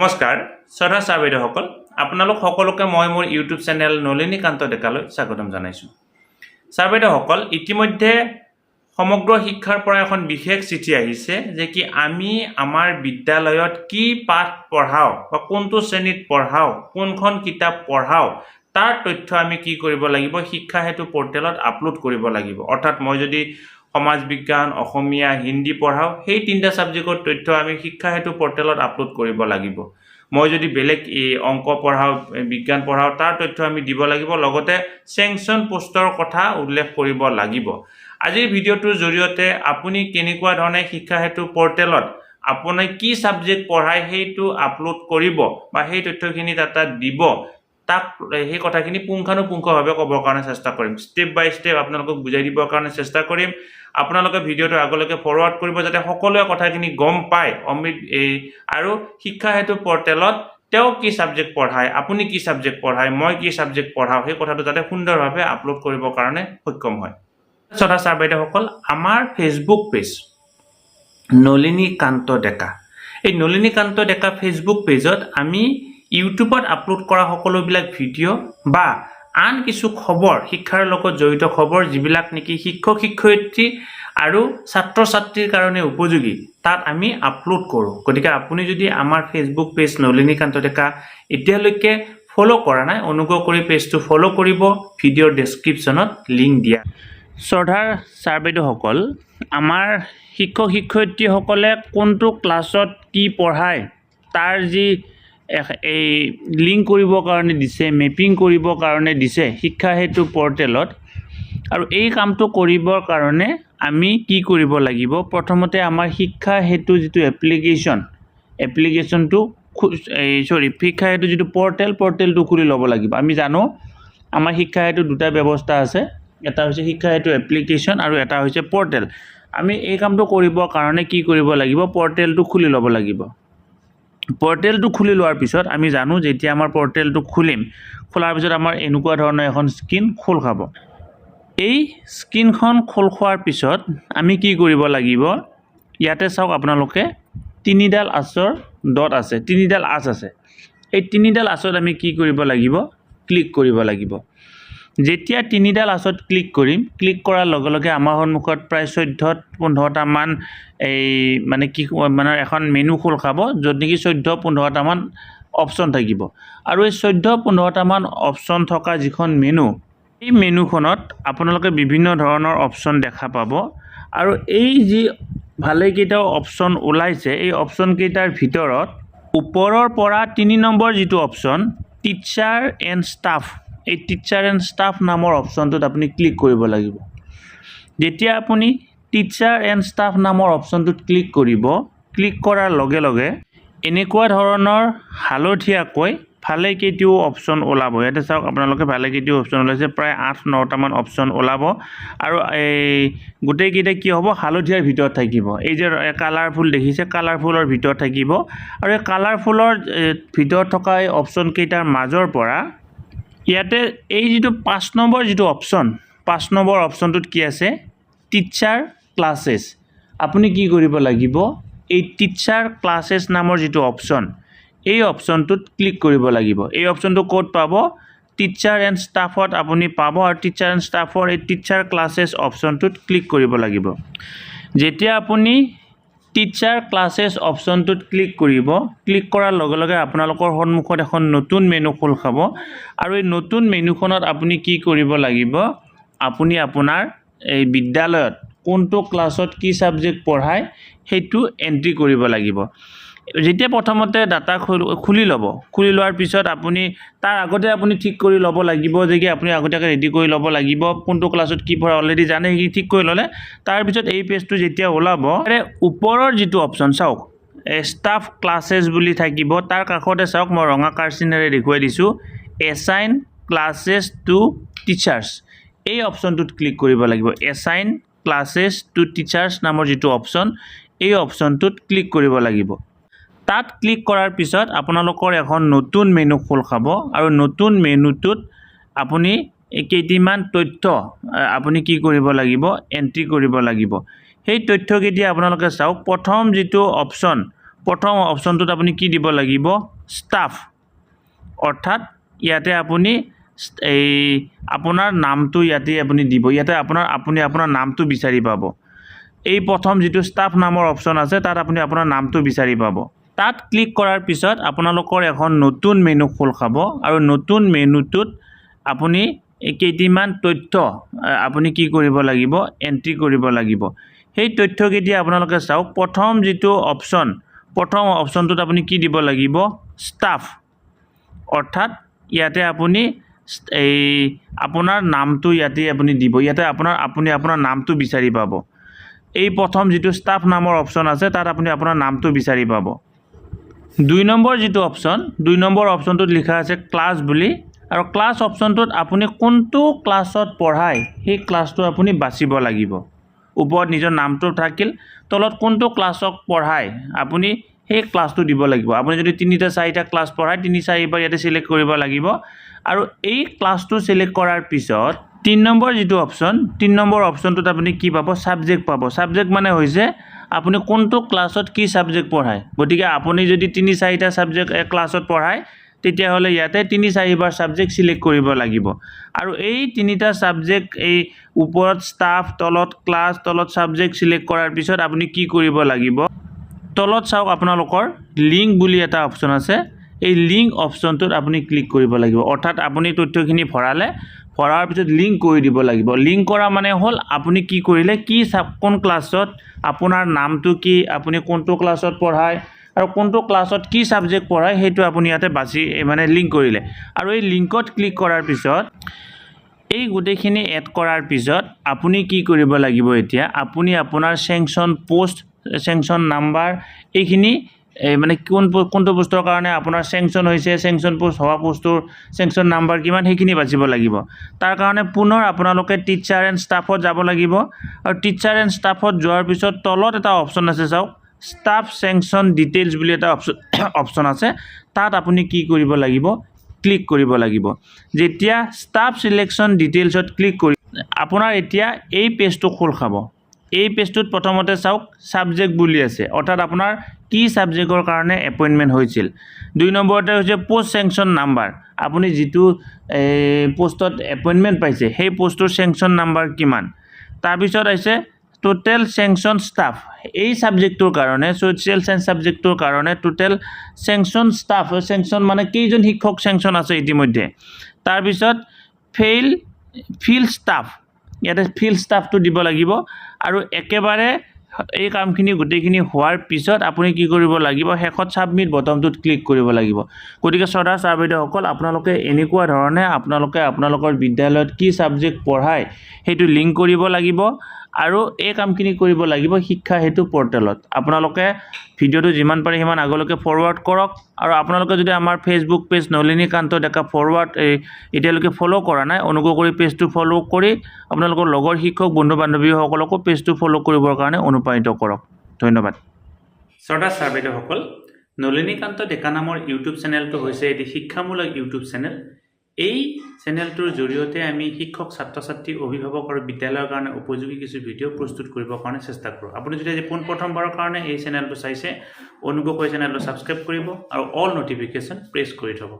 নমস্কাৰ শ্ৰদ্ধা ছাৰ বাইদেউসকল আপোনালোক সকলোকে মই মোৰ ইউটিউব চেনেল নলিনী কান্ত ডেকালৈ স্বাগতম জনাইছোঁ। ছাৰ বাইদেউসকল ইতিমধ্যে সমগ্ৰ শিক্ষাৰ পৰা এখন বিশেষ চিঠি আহিছে যে কি আমি আমাৰ বিদ্যালয়ত কি পাঠ পঢ়াওঁ বা কোনটো শ্ৰেণীত পঢ়াওঁ কোনখন কিতাপ পঢ়াওঁ তাৰ তথ্য আমি কি কৰিব লাগিব শিক্ষা হেতু পৰ্টেলত আপলোড কৰিব লাগিব। অৰ্থাৎ মই যদি সমাজ বিজ্ঞান অসমীয়া হিন্দী পঢ়াওঁ সেই তিনিটা সাবজেক্টৰ তথ্য আমি শিক্ষা হেতু পৰ্টেলত আপলোড কৰিব লাগিব। মই যদি বেলেগ অংক পঢ়াওঁ বিজ্ঞান পঢ়াওঁ তাৰ তথ্য আমি দিব লাগিব, লগতে চেংচন পোষ্টৰ কথা উল্লেখ কৰিব লাগিব। আজিৰ ভিডিঅ'টোৰ জৰিয়তে আপুনি কেনেকুৱা ধৰণে শিক্ষা হেতু পৰ্টেলত আপুনি কি সাবজেক্ট পঢ়ায় সেইটো আপলোড কৰিব বা সেই তথ্যখিনি তাত দিব তাক সেই কথাখিনি পুংখানুপুংখভাৱে ক'বৰ কাৰণে চেষ্টা কৰিম। ষ্টেপ বাই ষ্টেপ আপোনালোকক বুজাই দিবৰ কাৰণে চেষ্টা কৰিম। আপোনালোকে ভিডিঅ'টো আগলৈকে ফৰৱাৰ্ড কৰিব যাতে সকলোৱে কথাখিনি গম পায় আৰু শিক্ষা হেতু পৰ্টেলত তেওঁ কি সাবজেক্ট পঢ়ায় আপুনি কি সাবজেক্ট পঢ়ায় মই কি সাবজেক্ট পঢ়াওঁ সেই কথাটো যাতে সুন্দৰভাৱে আপলোড কৰিবৰ কাৰণে সক্ষম হয়। শ্ৰদ্ধা ছাৰ বাইদেউসকল আমাৰ ফেচবুক পেজ নলিনী কান্ত ডেকা, এই নলিনী কান্ত ডেকা ফেচবুক পেজত আমি ইউটিউবত আপলোড কৰা সকলোবিলাক ভিডিঅ' বা আন কিছু খবৰ শিক্ষাৰ লগত জড়িত খবৰ যিবিলাক নেকি শিক্ষক শিক্ষয়িত্ৰী আৰু ছাত্ৰ ছাত্ৰীৰ কাৰণে উপযোগী তাত আমি আপলোড কৰোঁ। গতিকে আপুনি যদি আমাৰ ফেচবুক পেজ নলিনী কান্ত ডেকা এতিয়ালৈকে ফ'ল' কৰা নাই অনুগ্ৰহ কৰি পেজটো ফ'ল' কৰিব, ভিডিঅ'ৰ ডেছক্ৰিপশ্যনত লিংক দিয়া। শ্ৰদ্ধাৰ ছাৰ বাইদেউসকল আমাৰ শিক্ষক শিক্ষয়িত্ৰীসকলে কোনটো ক্লাছত কি পঢ়ায় তাৰ যি এই লিংক কৰিবৰ কাৰণে দিছে মেপিং কৰিবৰ কাৰণে দিছে শিক্ষা হেতু পৰ্টেলত। আৰু এই কামটো কৰিবৰ কাৰণে আমি কি কৰিব লাগিব প্ৰথমতে আমাৰ শিক্ষা হেতু যিটো এপ্লিকেশ্যনটো শিক্ষা হেতু যিটো পৰ্টেলটো খুলি ল'ব লাগিব। আমি জানো আমাৰ শিক্ষা হেতু দুটা ব্যৱস্থা আছে, এটা হৈছে শিক্ষা হেতু এপ্লিকেশ্যন আৰু এটা হৈছে পৰ্টেল। আমি এই কামটো কৰিবৰ কাৰণে কি কৰিব লাগিব পৰ্টেলটো খুলি ল'ব লাগিব। পৰ্টেলটো খুলি লোৱাৰ পিছত আমি জানো যেতিয়া আমাৰ পৰ্টেলটো খোলাৰ পিছত আমাৰ এনেকুৱা ধৰণৰ এখন স্ক্ৰীন খোল খাব। এই স্ক্ৰীনখন খোল খোৱাৰ পিছত আমি কি কৰিব লাগিব ইয়াতে চাওক আপোনালোকে তিনিডাল আঁচৰ ডট আছে, তিনিডাল আঁচ আছে। এই তিনিডাল আঁচত আমি কি কৰিব লাগিব ক্লিক কৰিব লাগিব। যেতিয়া তিনিডাল আঁচত ক্লিক কৰিম ক্লিক কৰাৰ লগে লগে আমাৰ সন্মুখত প্ৰায় 14-15টা মান মানে এখন মেনু খোল খাব য'ত নেকি 14-15টা মান অপশ্যন থাকিব। আৰু এই 14-15টা মান অপশ্যন থকা যিখন মেনু এই মেনুখনত আপোনালোকে বিভিন্ন ধৰণৰ অপশ্যন দেখা পাব। আৰু এই যি ভালেকেইটাও অপশ্যন ওলাইছে এই অপশ্যন কেইটাৰ ভিতৰত ওপৰৰ পৰা 3 নম্বৰ যিটো অপশ্যন টিচাৰ এণ্ড ষ্টাফ, এই টিচাৰ এণ্ড ষ্টাফ নামৰ অপশ্যনটোত আপুনি ক্লিক কৰিব লাগিব। যেতিয়া আপুনি টিচাৰ এণ্ড ষ্টাফ নামৰ অপশ্যনটোত ক্লিক কৰিব ক্লিক কৰাৰ লগে লগে এনেকুৱা ধৰণৰ হালধীয়াকৈ ভালেকেইটাও অপশ্যন ওলাব। ইয়াতে চাওক আপোনালোকে ভালেকেইটাও অপশ্যন ওলাইছে, প্ৰায় 8-9টা মান অপশ্যন ওলাব। আৰু এই গোটেইকেইটা কি হ'ব হালধীয়াৰ ভিতৰত থাকিব। এই যে কালাৰফুল দেখিছে কালাৰফুলৰ ভিতৰত থাকিব। আৰু এই কালাৰফুলৰ ভিতৰত থকা এই অপশ্যন কেইটাৰ মাজৰ পৰা ইয়াতে এই যিটো 5 নম্বৰ যিটো অপশ্যন 5 নম্বৰ অপশ্যনটোত কি আছে টিচাৰ ক্লাছেছ। আপুনি কি কৰিব লাগিব এই টিচাৰ ক্লাছেছ নামৰ যিটো অপশ্যন এই অপশ্যনটোত ক্লিক কৰিব লাগিব। এই অপশ্যনটো ক'ত পাব টিচাৰ এণ্ড ষ্টাফত আপুনি পাব আৰু টিচাৰ এণ্ড ষ্টাফৰ এই টিচাৰ ক্লাছেছ অপশ্যনটোত ক্লিক কৰিব লাগিব। যেতিয়া আপুনি টিচাৰ ক্লাছেছ অপশ্যনটোত ক্লিক কৰিব ক্লিক কৰাৰ লগে লগে আপোনালোকৰ সন্মুখত এখন নতুন মেনু খোল খাব। আৰু এই নতুন মেনুখনত আপুনি কি কৰিব লাগিব আপুনি আপোনাৰ এই বিদ্যালয়ত কোনটো ক্লাছত কি সাবজেক্ট পঢ়ায় সেইটো এন্ট্ৰি কৰিব লাগিব। যেতিয়া প্ৰথমতে ডাটা খুলি ল'ব খুলি লোৱাৰ পিছত আপুনি তাৰ আগতে আপুনি ঠিক কৰি ল'ব লাগিব যে কি আপুনি আগতীয়াকৈ ৰেডি কৰি ল'ব লাগিব কোনটো ক্লাছত কি পঢ়া অলৰেডি জানে সেইখিনি ঠিক কৰি ল'লে। তাৰপিছত এই পেজটো যেতিয়া ওলাব ওপৰৰ যিটো অপশ্যন চাওক ষ্টাফ ক্লাছেছ বুলি থাকিব তাৰ কাষতে চাওক মই ৰঙা কাৰ্চিনেৰে দেখুৱাই দিছোঁ এছাইন ক্লাছেছ টু টিচাৰ্ছ। এই অপশ্যনটোত ক্লিক কৰিব লাগিব। এছাইন ক্লাছেছ টু টিচাৰ্ছ নামৰ যিটো অপশ্যন এই অপশ্যনটোত ক্লিক কৰিব লাগিব। তাত ক্লিক কৰাৰ পিছত আপোনালোকৰ এখন নতুন মেনু খোল খাব আৰু নতুন মেনুটোত আপুনি কেইটিমান তথ্য আপুনি কি কৰিব লাগিব এন্ট্ৰি কৰিব লাগিব। সেই তথ্যকেইটা আপোনালোকে চাওক প্ৰথম যিটো অপশ্যন প্ৰথম অপশ্যনটোত আপুনি কি দিব লাগিব ষ্টাফ অৰ্থাৎ ইয়াতে আপুনি এই আপোনাৰ নামটো ইয়াতে আপুনি দিব ইয়াতে আপোনাৰ নামটো বিচাৰি পাব এই প্ৰথম যেটো ষ্টাফ নামৰ অপশ্যন আছে তাত আপুনি আপোনাৰ নামটো বিচাৰি পাব তাত ক্লিক কৰাৰ পিছত আপোনালোকৰ এখন নতুন মেনু খোল খাব আৰু নতুন মেনুটোত আপুনি কেইটিমান তথ্য আপুনি কি কৰিব লাগিব এন্ট্ৰি কৰিব লাগিব সেই তথ্যকেইটা আপোনালোকে চাওক প্ৰথম যেটো প্ৰথম অপশ্যনটোত আপুনি কি দিব লাগিব ষ্টাফ অৰ্থাৎ ইয়াতে আপুনি এই আপোনাৰ নামটো ইয়াতে আপুনি দিব ইয়াতে আপোনাৰ নামটো বিচাৰি পাব এই প্ৰথম যেটো ষ্টাফ নামৰ অপশ্যন আছে তাত আপুনি আপোনাৰ নামটো বিচাৰি পাব 2 নম্বৰ যেটো অপশ্যন 2 নম্বৰ অপশ্যনটোত লিখা আছে ক্লাছ বুলি আৰু ক্লাছ অপশ্যনটোত আপুনি কোনটো ক্লাছত পঢ়ায় সেই ক্লাছটো আপুনি বাছিব লাগিব ওপৰত নিজৰ নামটো থাকিল তলত কোনটো ক্লাছক পঢ়ায় আপুনি সেই ক্লাছটো দিব লাগিব আপুনি যদি 3টা 4টা ক্লাছ পঢ়ায় 3-4 বাৰ ইয়াতে সিলেক্ট কৰিব লাগিব আৰু এই ক্লাছটো সিলেক্ট কৰাৰ পিছত 3 নম্বৰ যেটো অপশ্যন 3 নম্বৰ অপশ্যনটোত আপুনি কি পাব সাবজেক্ট পাব সাবজেক্ট মানে হৈছে আপুনি কোনটো ক্লাছত কি সাবজেক্ট পঢ়ায় গতিকে আপুনি যদি 3-4টা সাবজেক্ট এক ক্লাছত পঢ়ায় তেতিয়া হলে ইয়াতে 3-4 বাৰ সাবজেক্ট সিলেক্ট কৰিব লাগিব আৰু এই 3টা সাবজেক্ট এই ওপৰত ষ্টাফ তলত ক্লাছ তলত সাবজেক্ট সিলেক্ট কৰাৰ পিছত আপুনি কি কৰিব লাগিব তলত চাওক আপোনালোকৰ লিংক বুলি এটা অপশ্যন আছে এই লিংক অপশ্যনটোত আপুনি ক্লিক কৰিব লাগিব অৰ্থাৎ আপুনি তথ্যখিনি ভৰাৰ পিছত লিংক কৰি দিব লাগিব লিংক কৰা মানে হল আপুনি কি কৰিলে কি কোন ক্লাছত আপোনাৰ নামটো কি আপুনি কোনটো ক্লাছত পঢ়ায় আৰু কোনটো ক্লাছত কি সাবজেক্ট পঢ়ায় হেতু আপুনি ইয়াতে বাছি মানে লিংক কৰিলে আৰু এই লিংকত ক্লিক কৰাৰ পিছত এই গুটেখিনি এড কৰাৰ পিছত আপুনি কি কৰিব লাগিব এতিয়া আপুনি আপোনাৰ সেংশন পোষ্ট সেংশন নাম্বাৰ এইখিনি মানে কোনটো পোষ্টৰ কাৰণে আপোনাৰ সেংশন হৈছে সেংশন পোষ্ট হোৱা পোষ্টৰ সেংশন নাম্বাৰ কিমান হেখিনি বাছিব লাগিব তাৰ কাৰণে পুনৰ আপোনালোকে টিচাৰ এণ্ড ষ্টাফত যাব লাগিব আৰু টিচাৰ এণ্ড ষ্টাফত যোৱাৰ পিছত তলত এটা অপশ্যন আছে চাওক ষ্টাফ সেংশন ডিটেইলছ বুলি এটা অপশ্যন আছে তাত আপুনি কি কৰিব লাগিব ক্লিক কৰিব লাগিব যেতিয়া ষ্টাফ সিলেকশন ডিটেইলছত ক্লিক কৰি আপোনাৰ এতিয়া এই পেজটো খোল খাব এই পেজটোত প্ৰথমতে চাওক সাবজেক্ট বুলি আছে অৰ্থাৎ আপোনাৰ কি সাবজেক্টৰ কাৰণে এপইন্টমেন্ট হৈছিল 2 নম্বৰতে হৈছে পোষ্ট সেংশন নাম্বাৰ আপুনি যেটো পোষ্টত এপইন্টমেন্ট পাইছে সেই পোষ্টৰ সেংশন নাম্বাৰ কিমান তাৰ পিছত আছে টোটাল সেংশন ষ্টাফ এই সাবজেক্টৰ কাৰণে সোশ্যাল সায়েন্স সাবজেক্টৰ কাৰণে টোটাল সেংশন ষ্টাফ সেংশন মানে কেইজন শিক্ষক সেংশন আছে ইতিমধ্যে তাৰ পিছত ফিল ষ্টাফ ইয়াতে ফিল ষ্টাফটো দিব লাগিব আৰু একেবাৰে এই কামখিনি গুটেখিনি হোৱাৰ পিছত আপুনি কি কৰিব লাগিব হেকত সাবমিট বটনটোত ক্লিক কৰিব লাগিব গতিকে সদা সাৰ্ভেইসকল আপোনালোকে এনেকুৱা ধৰণে আপোনালোকৰ বিদ্যালয়ত কি সাবজেক্ট পঢ়ায় হেতু লিংক কৰিব লাগিব আৰু এই কামখিনি কৰিব লাগিব শিক্ষা হেতু পৰ্টেলত আপোনালোকে ভিডিওটো যিমান পাৰে সিমান আগলৈকে ফৰৱাৰ্ড কৰক আৰু আপোনালোকে যদি আমাৰ ফেসবুক পেজ নলিনী কান্ত ডেকা ফৰৱাৰ্ড এতিয়ালৈকে ফলো কৰা নাই অনুগ্ৰহ কৰি পেজটো ফলো কৰি আপোনালোকৰ লগৰ শিক্ষক বন্ধু বান্ধৱীসকলকো পেজটো ফলো কৰিবৰ কাৰণে অনুপ্ৰাণিত কৰক ধন্যবাদ সদা সাৰ্ভেইসকল নলিনী কান্ত ডেকা নামৰ ইউটিউব চেনেলটো হৈছে এটি শিক্ষামূলক ইউটিউব চেনেল এই চেনেলটোৰ জৰিয়তে আমি শিক্ষক ছাত্ৰ ছাত্ৰী অভিভাৱক আৰু বিদ্যালয়ৰ কাৰণে উপযোগী কিছু ভিডিও প্ৰস্তুত কৰিবৰ কাৰণে চেষ্টা কৰোঁ আপুনি যদি আজি প্ৰথমবাৰৰ কাৰণে এই চেনেলটো চাইছে অনুগ্ৰহ কৰি চেনেলটো সাবস্ক্ৰাইব কৰিব আৰু অল নটিফিকেশন প্ৰেছ কৰি থব